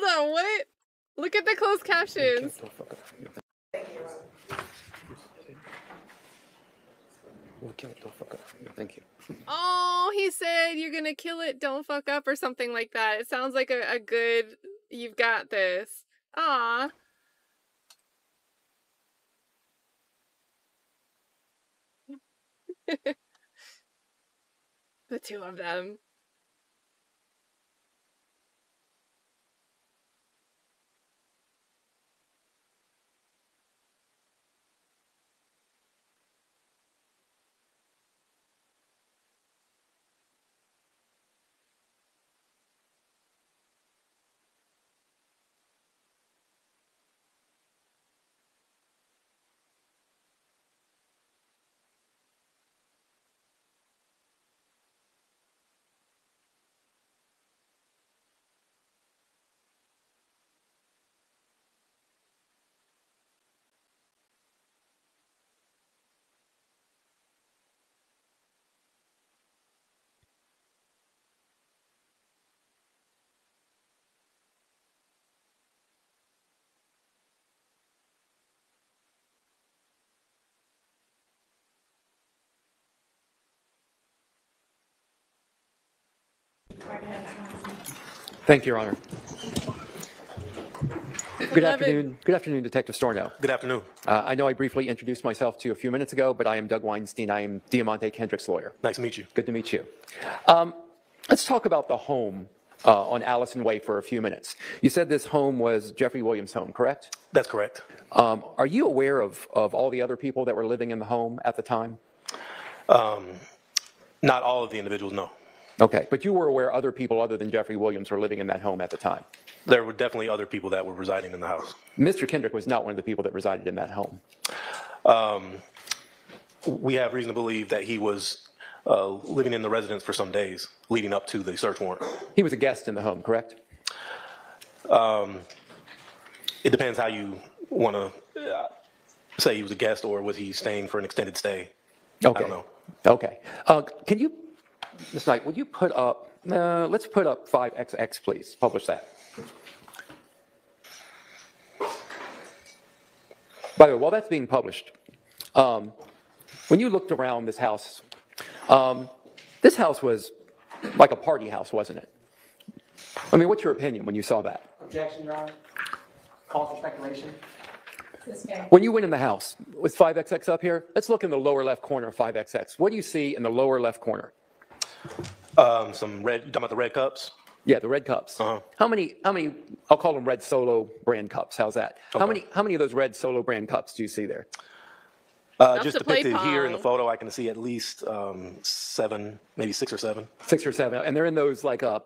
Hold on, what? Look at the closed captions. We'll kill it, don't fuck up. Thank you. Oh, he said you're gonna kill it, don't fuck up, or something like that. It sounds like a good, you've got this. Aw. The two of them. Thank you, Your Honor. Good afternoon. Good afternoon, Detective Storno. Good afternoon. I know I briefly introduced myself to you a few minutes ago, but I am Doug Weinstein. I am Diamante Kendrick's lawyer. Nice to meet you. Good to meet you. Let's talk about the home on Allison Way for a few minutes. You said this home was Jeffrey Williams' home, correct? That's correct. Are you aware of all the other people that were living in the home at the time? Not all of the individuals, no. Okay, but you were aware other people other than Jeffrey Williams were living in that home at the time? There were definitely other people that were residing in the house. Mr. Kendrick was not one of the people that resided in that home. We have reason to believe that he was living in the residence for some days leading up to the search warrant. He was a guest in the home, correct? It depends how you want to say he was a guest, or was he staying for an extended stay? Okay. I don't know. Okay. Can you, Ms. Knight, would you put up, let's put up 5XX, please. Publish that. By the way, while that's being published, when you looked around this house was like a party house, wasn't it? I mean, what's your opinion when you saw that? Objection, Your Honor. Call for speculation. When you went in the house, was 5XX up here? Let's look in the lower left corner of 5XX. What do you see in the lower left corner? Some red, you talking about the red cups? Yeah, the red cups. Uh-huh. How many, I'll call them red Solo brand cups. How's that? Okay. How many of those red Solo brand cups do you see there? Just to play depicted here in the pong. photo, I can see at least 7, maybe 6 or 7. 6 or 7, and they're in those like a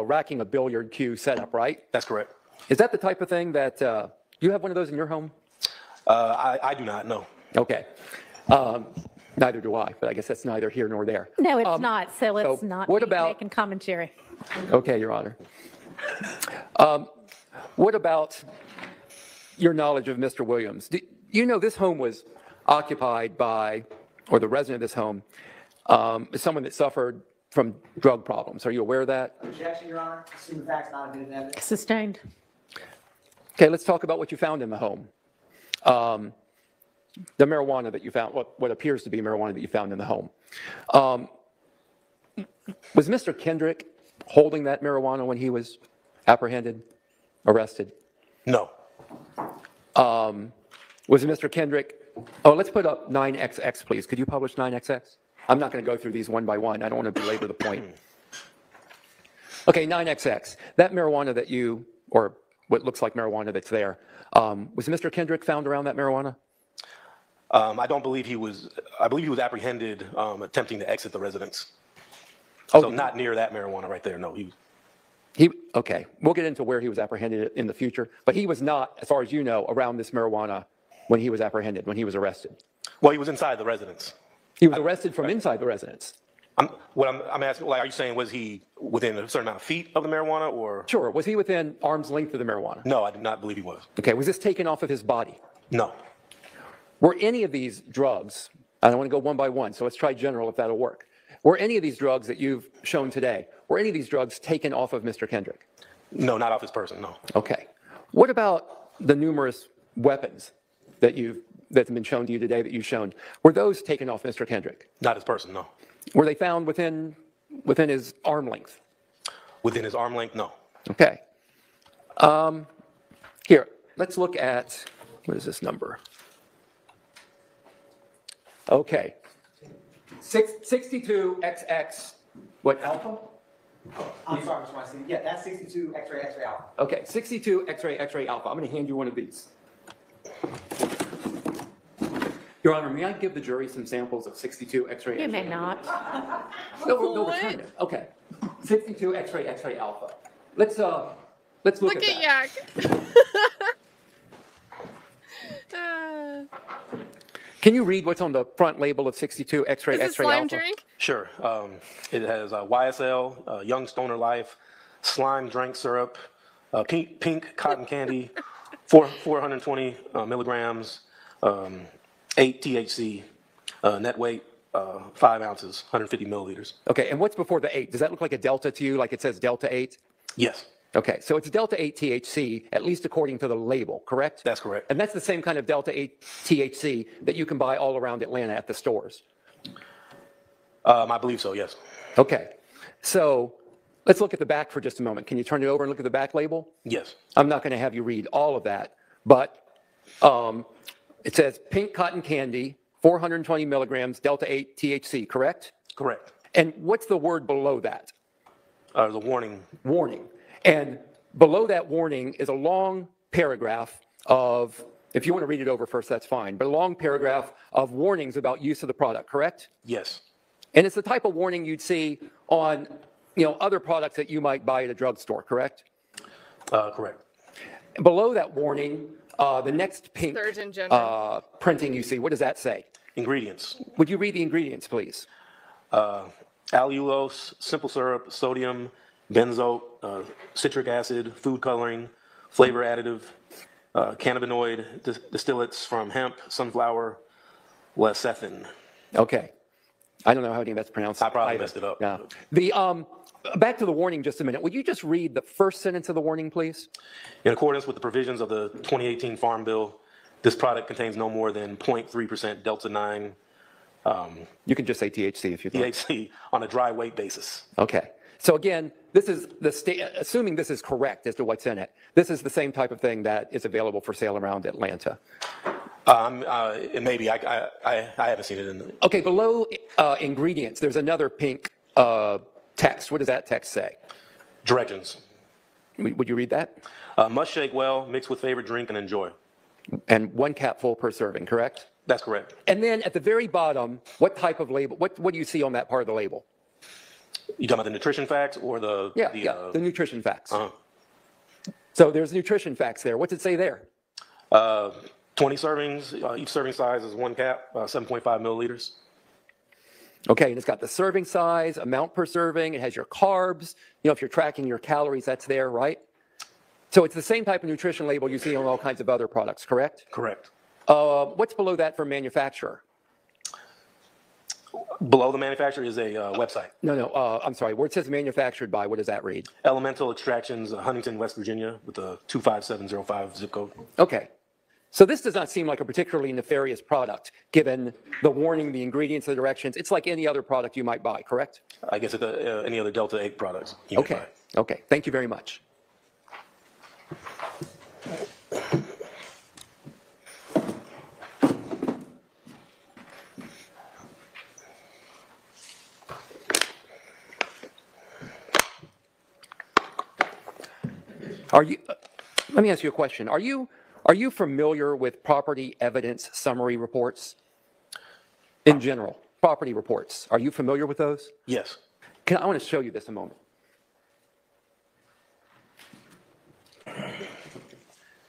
racking a billiard cue setup, right? That's correct. Is that the type of thing that, you have one of those in your home? I do not know. Okay. Neither do I, but I guess that's neither here nor there. No, it's not. So let's so not what be about- making commentary. Okay, Your Honor. What about your knowledge of Mr. Williams? Do you know this home was occupied by, or the resident of this home, is someone that suffered from drug problems? Are you aware of that? Objection, Your Honor. Assume the facts not admitted evidence. Sustained. Okay, let's talk about what you found in the home. The marijuana that you found, what appears to be marijuana that you found in the home. Was Mr. Kendrick holding that marijuana when he was apprehended, arrested? No. Was Mr. Kendrick, let's put up 9XX, please. Could you publish 9XX? I'm not going to go through these one by one. I don't want to belabor the point. Okay, 9XX. That marijuana that you, or what looks like marijuana that's there, was Mr. Kendrick found around that marijuana? I don't believe he was, I believe he was apprehended attempting to exit the residence. So not near that marijuana right there, no. Okay, we'll get into where he was apprehended in the future, but he was not, as far as you know, around this marijuana when he was apprehended, when he was arrested. Well, he was inside the residence. He was arrested from inside the residence. I'm asking, like, are you saying, was he within a certain amount of feet of the marijuana, or? Sure, was he within arm's length of the marijuana? No, I do not believe he was. Okay, was this taken off of his body? No. Were any of these drugs, I don't want to go one by one, so let's try general if that'll work. Were any of these drugs that you've shown today, were any of these drugs taken off of Mr. Kendrick? No, not off his person, no. Okay. What about the numerous weapons that's been shown to you today that you've shown? Were those taken off Mr. Kendrick? Not his person, no. Were they found within his arm length? Within his arm length, no. Okay. Here, let's look at, what is this number? Okay. 62XX, what, alpha? I'm sorry, Mr. Weinstein. Yeah, that's 62 X-ray alpha. Okay, 62 X-ray alpha. I'm going to hand you one of these. Your Honor, may I give the jury some samples of 62 X-ray? You may not. No, return it. Okay. 62 X-ray alpha. Let's look Look at at that. Yak. Can you read what's on the front label of 62 X-ray Is it alpha? slime drink? Sure. It has YSL, Young Stoner Life, slime drink syrup, pink cotton candy, 420 milligrams, 8 THC, net weight 5 ounces, 150 milliliters. Okay, and what's before the 8? Does that look like a delta to you, like it says delta 8? Yes, Okay, so it's delta 8 THC, at least according to the label, correct? that's correct. And that's the same kind of delta 8 THC that you can buy all around Atlanta at the stores. I believe so, yes. Okay, so let's look at the back for just a moment. Can you turn it over and look at the back label? Yes, I'm not going to have you read all of that, but it says pink cotton candy, 420 milligrams, delta 8 THC, correct? correct. And what's the word below that? There's a warning. Warning. And below that warning is a long paragraph of, if you want to read it over first, that's fine, but a long paragraph of warnings about use of the product, correct? Yes, And it's the type of warning you'd see on, other products that you might buy at a drugstore, correct? correct. Below that warning, the next pink Surgeon General. printing you see, what does that say? Ingredients. Would you read the ingredients, please? Allulose, simple syrup, sodium, benzoate, citric acid, food coloring, flavor additive, cannabinoid distillates from hemp, sunflower, lecithin. Okay. I don't know how any of that's pronounced. I probably either. messed it up. Yeah. The, back to the warning just a minute. Would you just read the first sentence of the warning, please? In accordance with the provisions of the 2018 Farm Bill, this product contains no more than 0.3% Delta 9 You can just say THC if you'd like. THC on a dry weight basis. Okay. So again, this is assuming this is correct as to what's in it, this is the same type of thing that is available for sale around Atlanta. It may be. I haven't seen it in the... Okay, below ingredients, there's another pink text. What does that text say? Directions. Would you read that? Must shake well, mix with favorite drink, and enjoy. And 1 capful per serving, correct? That's correct. And then at the very bottom, what type of label, what do you see on that part of the label? You talking about the nutrition facts or the... the nutrition facts. Uh-huh. So there's nutrition facts there. What's it say there? 20 servings. Each serving size is 1 cap, 7.5 milliliters. Okay, and it's got the serving size, amount per serving. It has your carbs. If you're tracking your calories, that's there, right? So it's the same type of nutrition label you see on all kinds of other products, correct? Correct. What's below that for manufacturer? Below the manufacturer is a website. No, I'm sorry. Where it says manufactured by, what does that read? Elemental Extractions, Huntington, West Virginia, with a 25705 zip code. Okay. So this does not seem like a particularly nefarious product, given the warning, the ingredients, the directions. It's like any other product you might buy, correct? I guess it's any other Delta 8 products you may Okay. buy. Okay. Thank you very much. Let me ask you a question. Are you familiar with property evidence summary reports? In general, property reports. Are you familiar with those? Yes. I want to show you this a moment.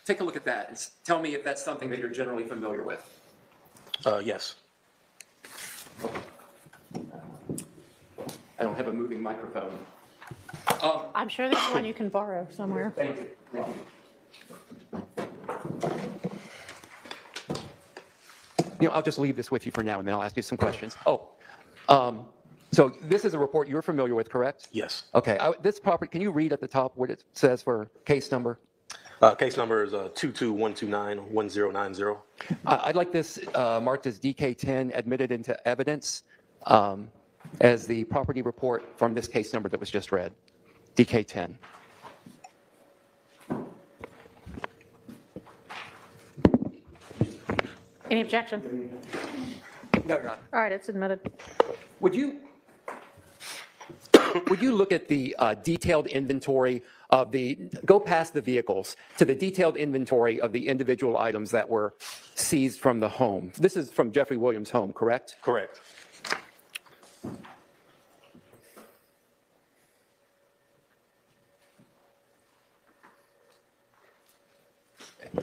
Take a look at that and tell me if that's something that you're generally familiar with. Yes. I don't have a moving microphone. I'm sure there's one you can borrow somewhere. Thank you. I'll just leave this with you for now, and then I'll ask you some questions. So this is a report you're familiar with, correct? Yes. Okay. This property, can you read at the top what it says for case number? Case number is 221291090. I'd like this marked as DK10, admitted into evidence, as the property report from this case number that was just read. DK10. Any objection? No, Your Honor. All right, it's admitted. Would you look at the detailed inventory of go past the vehicles to the detailed inventory of the individual items that were seized from the home? This is from Jeffrey Williams' home, correct? Correct.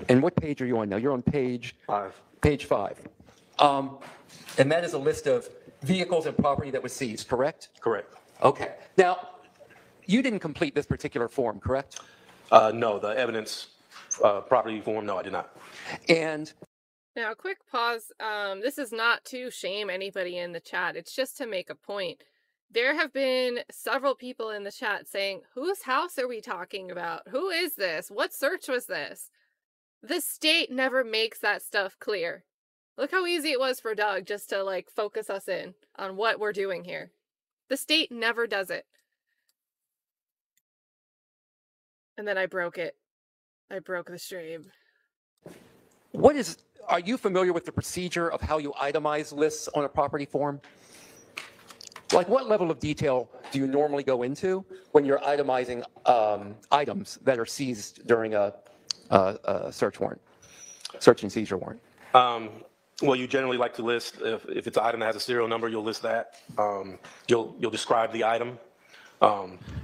And what page are you on now? You're on page 5. Page 5. And that is a list of vehicles and property that was seized, correct? Correct. Okay. Now, you didn't complete this particular form, correct? No, the evidence property form, no, I did not. And Now, quick pause. This is not to shame anybody in the chat. It's just to make a point. There have been several people in the chat saying, whose house are we talking about? Who is this? What search was this? The state never makes that stuff clear. Look how easy it was for Doug just to like focus us in on what we're doing here. The state never does it. And then I broke it. I broke the stream. are you familiar with the procedure of how you itemize lists on a property form? Like, what level of detail do you normally go into when you're itemizing items that are seized during a search and seizure warrant? Well, you generally like to list, if it's an item that has a serial number, you'll list that. You'll describe the item.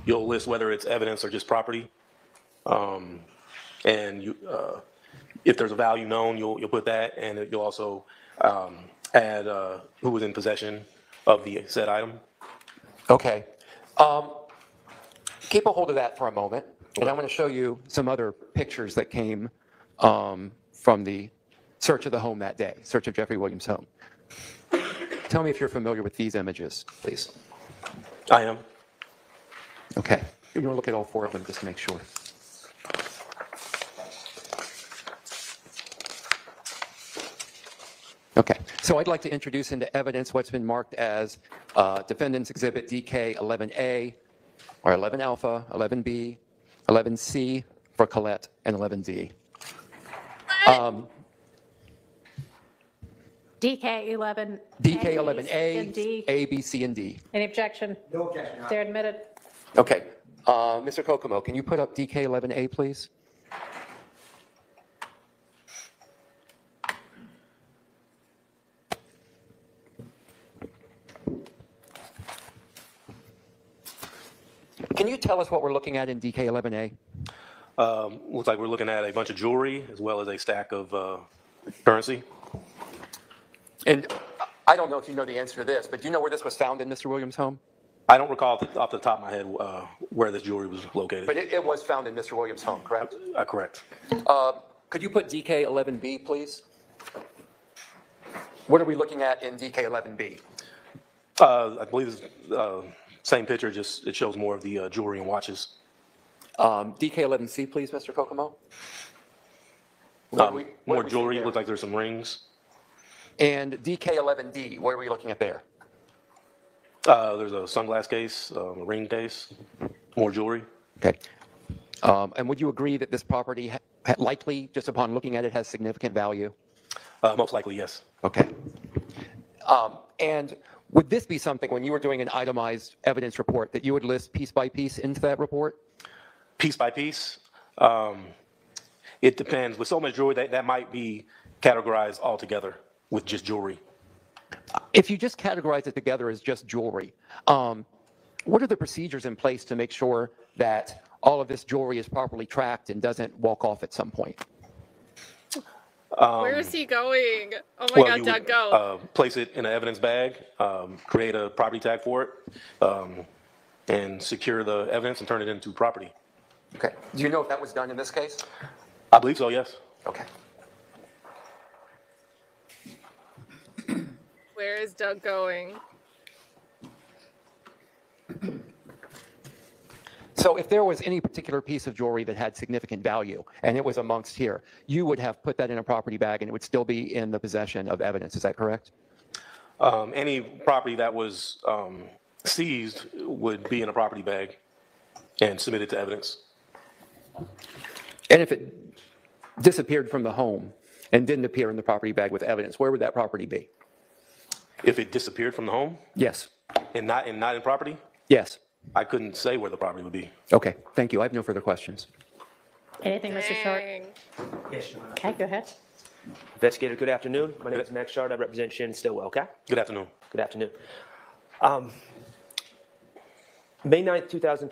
You'll list whether it's evidence or just property. And if there's a value known, you'll put that, and you'll also add who was in possession of the said item. Okay. Keep a hold of that for a moment, and I'm going to show you some other pictures that came from the search of the home that day, search of Jeffrey Williams' home. Tell me if you're familiar with these images, please. I am. Okay. You're going to look at all four of them just to make sure. Okay, so I'd like to introduce into evidence what's been marked as Defendant's Exhibit DK11A, or 11 Alpha, 11B, 11C for Colette, and 11D. DK11. DK11A, A, B, C, and D. Any objection? No objection, Your Honor. They're admitted. Okay, Mr. Kokomo, can you put up DK11A, please? Can you tell us what we're looking at in DK11A? Looks like we're looking at a bunch of jewelry as well as a stack of currency. And I don't know if you know the answer to this, but do you know where this was found in Mr. Williams' home? I don't recall off the top of my head where this jewelry was located. But it was found in Mr. Williams' home, correct? Correct. Could you put DK11B, please? What are we looking at in DK11B? I believe it's same picture, just it shows more of the jewelry and watches. DK11C, please, Mr. Kokomo. More jewelry. Looks like there's some rings. And DK11D, what are we looking at there? There's a sunglass case, a ring case, more jewelry. Okay. And would you agree that this property likely, just upon looking at it, has significant value? Most likely, yes. Okay. And would this be something, when you were doing an itemized evidence report, that you would list piece by piece into that report? Piece by piece. It depends. With so much jewelry, that might be categorized all together with just jewelry. If you just categorize it together as just jewelry, what are the procedures in place to make sure that all of this jewelry is properly tracked and doesn't walk off at some point? Where is he going? Oh my God, Doug, go. Place it in an evidence bag, create a property tag for it, and secure the evidence and turn it into property. Okay. Do you know if that was done in this case? I believe so, yes. Okay. Where is Doug going? So if there was any particular piece of jewelry that had significant value and it was amongst here, you would have put that in a property bag and it would still be in the possession of evidence. Is that correct? Any property that was seized would be in a property bag and submitted to evidence. And if it disappeared from the home and didn't appear in the property bag with evidence, where would that property be? If it disappeared from the home Yes. and not in property, Yes. I couldn't say where the property would be. Okay. Thank you. I have no further questions. Anything, Mr. Schardt? Dang. Yes, Your Honor. Okay, go ahead. Investigator, good afternoon. My name is Max Schardt. I represent Shin Stillwell, okay? Good afternoon. Good afternoon. May 9th, 2020.